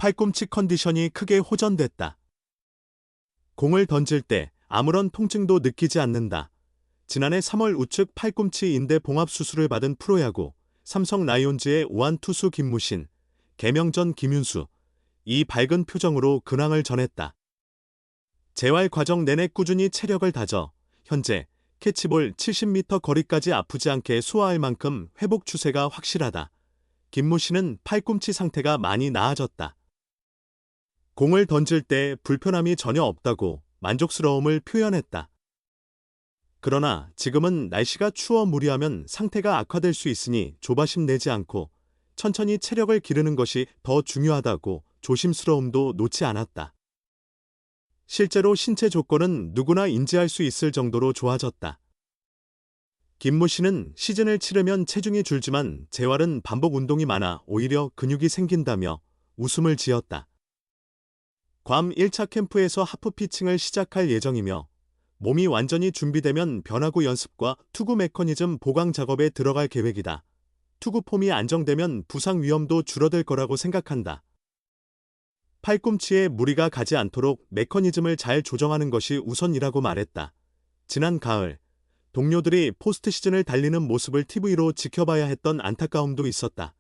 팔꿈치 컨디션이 크게 호전됐다. 공을 던질 때 아무런 통증도 느끼지 않는다. 지난해 3월 우측 팔꿈치 인대 봉합 수술을 받은 프로야구 삼성 라이온즈의 우완 투수 김무신, 개명 전 김윤수, 이 밝은 표정으로 근황을 전했다. 재활 과정 내내 꾸준히 체력을 다져 현재 캐치볼 70m 거리까지 아프지 않게 소화할 만큼 회복 추세가 확실하다. 김무신은 팔꿈치 상태가 많이 나아졌다. 공을 던질 때 불편함이 전혀 없다고 만족스러움을 표현했다. 그러나 지금은 날씨가 추워 무리하면 상태가 악화될 수 있으니 조바심 내지 않고 천천히 체력을 기르는 것이 더 중요하다고 조심스러움도 놓지 않았다. 실제로 신체 조건은 누구나 인지할 수 있을 정도로 좋아졌다. 김무신은 시즌을 치르면 체중이 줄지만 재활은 반복 운동이 많아 오히려 근육이 생긴다며 웃음을 지었다. 괌 1차 캠프에서 하프 피칭을 시작할 예정이며 몸이 완전히 준비되면 변화구 연습과 투구 메커니즘 보강 작업에 들어갈 계획이다. 투구 폼이 안정되면 부상 위험도 줄어들 거라고 생각한다. 팔꿈치에 무리가 가지 않도록 메커니즘을 잘 조정하는 것이 우선이라고 말했다. 지난 가을, 동료들이 포스트 시즌을 달리는 모습을 TV로 지켜봐야 했던 안타까움도 있었다.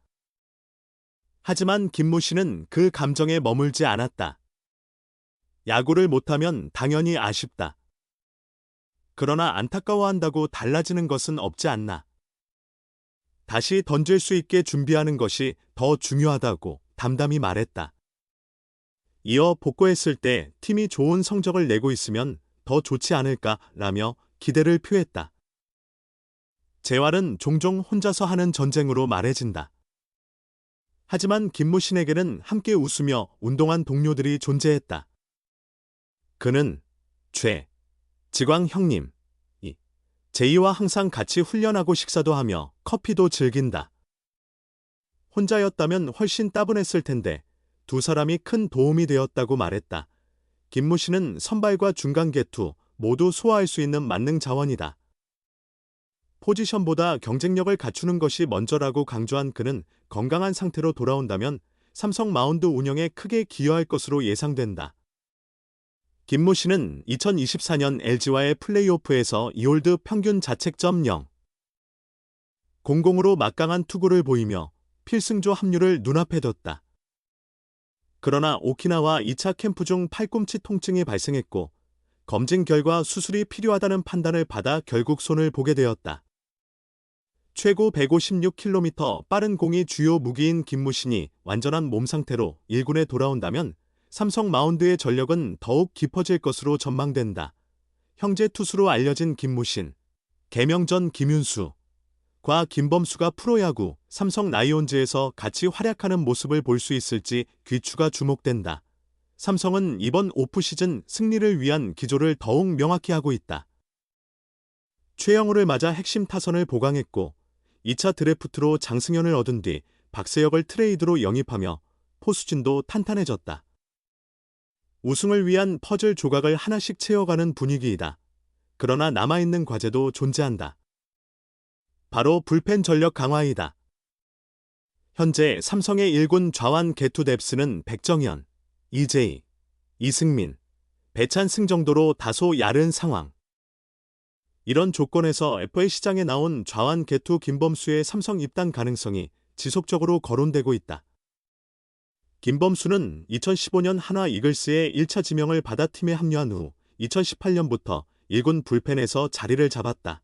하지만 김무신은 그 감정에 머물지 않았다. 야구를 못하면 당연히 아쉽다. 그러나 안타까워한다고 달라지는 것은 없지 않나. 다시 던질 수 있게 준비하는 것이 더 중요하다고 담담히 말했다. 이어 복구했을 때 팀이 좋은 성적을 내고 있으면 더 좋지 않을까라며 기대를 표했다. 재활은 종종 혼자서 하는 전쟁으로 말해진다. 하지만 김무신에게는 함께 웃으며 운동한 동료들이 존재했다. 그는 지광 형님, 제이와 항상 같이 훈련하고 식사도 하며 커피도 즐긴다. 혼자였다면 훨씬 따분했을 텐데 두 사람이 큰 도움이 되었다고 말했다. 김무신은 선발과 중간 개투 모두 소화할 수 있는 만능 자원이다. 포지션보다 경쟁력을 갖추는 것이 먼저라고 강조한 그는 건강한 상태로 돌아온다면 삼성 마운드 운영에 크게 기여할 것으로 예상된다. 김무신은 2024년 LG와의 플레이오프에서 2홀드 평균 자책점 0.00으로 막강한 투구를 보이며 필승조 합류를 눈앞에 뒀다. 그러나 오키나와 2차 캠프 중 팔꿈치 통증이 발생했고 검진 결과 수술이 필요하다는 판단을 받아 결국 손을 보게 되었다. 최고 156km 빠른 공이 주요 무기인 김무신이 완전한 몸 상태로 1군에 돌아온다면 삼성 마운드의 전력은 더욱 깊어질 것으로 전망된다. 형제 투수로 알려진 김무신, 개명 전 김윤수, 과 김범수가 프로야구 삼성 라이온즈에서 같이 활약하는 모습을 볼 수 있을지 귀추가 주목된다. 삼성은 이번 오프시즌 승리를 위한 기조를 더욱 명확히 하고 있다. 최영우를 맞아 핵심 타선을 보강했고 2차 드래프트로 장승현을 얻은 뒤 박세혁을 트레이드로 영입하며 포수진도 탄탄해졌다. 우승을 위한 퍼즐 조각을 하나씩 채워가는 분위기이다. 그러나 남아있는 과제도 존재한다. 바로 불펜 전력 강화이다. 현재 삼성의 1군 좌완 개투 뎁스는 백정현, 이재희, 이승민, 배찬승 정도로 다소 야른 상황. 이런 조건에서 FA 시장에 나온 좌완 개투 김범수의 삼성 입단 가능성이 지속적으로 거론되고 있다. 김범수는 2015년 한화 이글스의 1차 지명을 받아 팀에 합류한 후 2018년부터 1군 불펜에서 자리를 잡았다.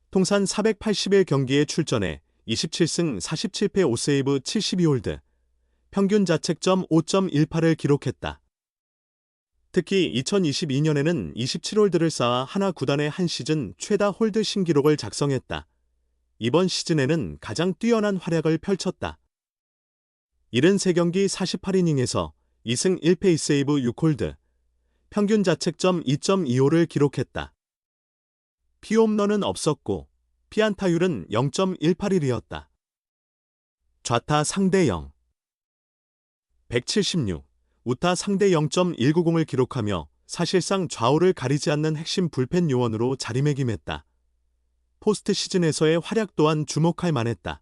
통산 481경기에 출전해 27승 47패 5세이브 72홀드, 평균 자책점 5.18을 기록했다. 특히 2022년에는 27홀드를 쌓아 하나 구단의 한 시즌 최다 홀드 신기록을 작성했다. 이번 시즌에는 가장 뛰어난 활약을 펼쳤다. 73경기 48이닝에서 2승 1패 2세이브 6홀드, 평균 자책점 2.25를 기록했다. 피홈런은 없었고 피안타율은 0.18이었다. 좌타 상대 0, 176, 우타 상대 0.190을 기록하며 사실상 좌우를 가리지 않는 핵심 불펜 요원으로 자리매김했다. 포스트 시즌에서의 활약 또한 주목할 만했다.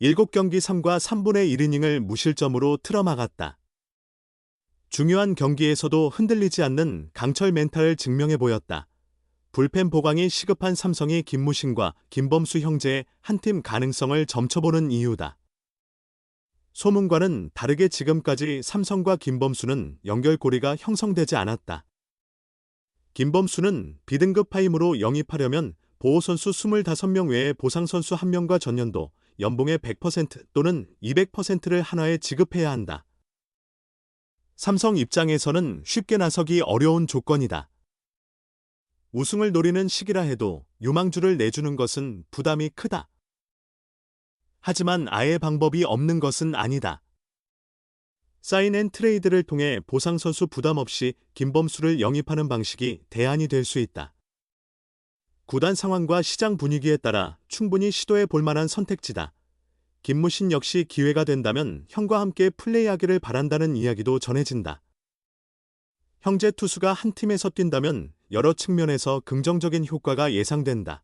7경기 3과 3분의 1이닝을 무실점으로 틀어막았다. 중요한 경기에서도 흔들리지 않는 강철 멘탈을 증명해 보였다. 불펜 보강이 시급한 삼성이 김무신과 김범수 형제의 한팀 가능성을 점쳐보는 이유다. 소문과는 다르게 지금까지 삼성과 김범수는 연결고리가 형성되지 않았다. 김범수는 B등급 파임으로 영입하려면 보호선수 25명 외에 보상선수 1명과 전년도 연봉의 100% 또는 200%를 한화에 지급해야 한다. 삼성 입장에서는 쉽게 나서기 어려운 조건이다. 우승을 노리는 시기라 해도 유망주를 내주는 것은 부담이 크다. 하지만 아예 방법이 없는 것은 아니다. 사인앤트레이드를 통해 보상선수 부담 없이 김범수를 영입하는 방식이 대안이 될 수 있다. 구단 상황과 시장 분위기에 따라 충분히 시도해 볼 만한 선택지다. 김무신 역시 기회가 된다면 형과 함께 플레이하기를 바란다는 이야기도 전해진다. 형제 투수가 한 팀에서 뛴다면 여러 측면에서 긍정적인 효과가 예상된다.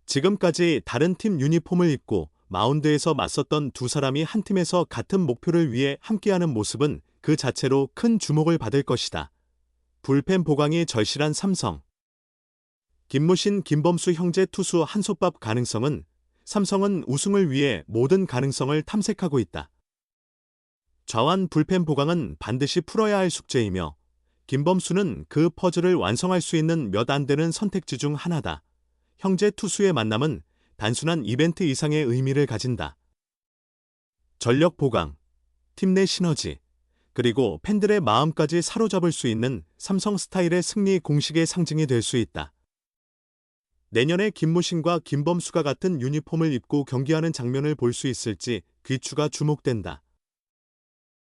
지금까지 다른 팀 유니폼을 입고 마운드에서 맞섰던 두 사람이 한 팀에서 같은 목표를 위해 함께하는 모습은 그 자체로 큰 주목을 받을 것이다. 불펜 보강이 절실한 삼성. 김무신, 김범수 형제 투수 한솥밥 가능성은 삼성은 우승을 위해 모든 가능성을 탐색하고 있다. 좌완 불펜 보강은 반드시 풀어야 할 숙제이며 김범수는 그 퍼즐을 완성할 수 있는 몇 안 되는 선택지 중 하나다. 형제 투수의 만남은 단순한 이벤트 이상의 의미를 가진다. 전력 보강, 팀 내 시너지, 그리고 팬들의 마음까지 사로잡을 수 있는 삼성 스타일의 승리 공식의 상징이 될 수 있다. 내년에 김무신과 김범수가 같은 유니폼을 입고 경기하는 장면을 볼 수 있을지 귀추가 주목된다.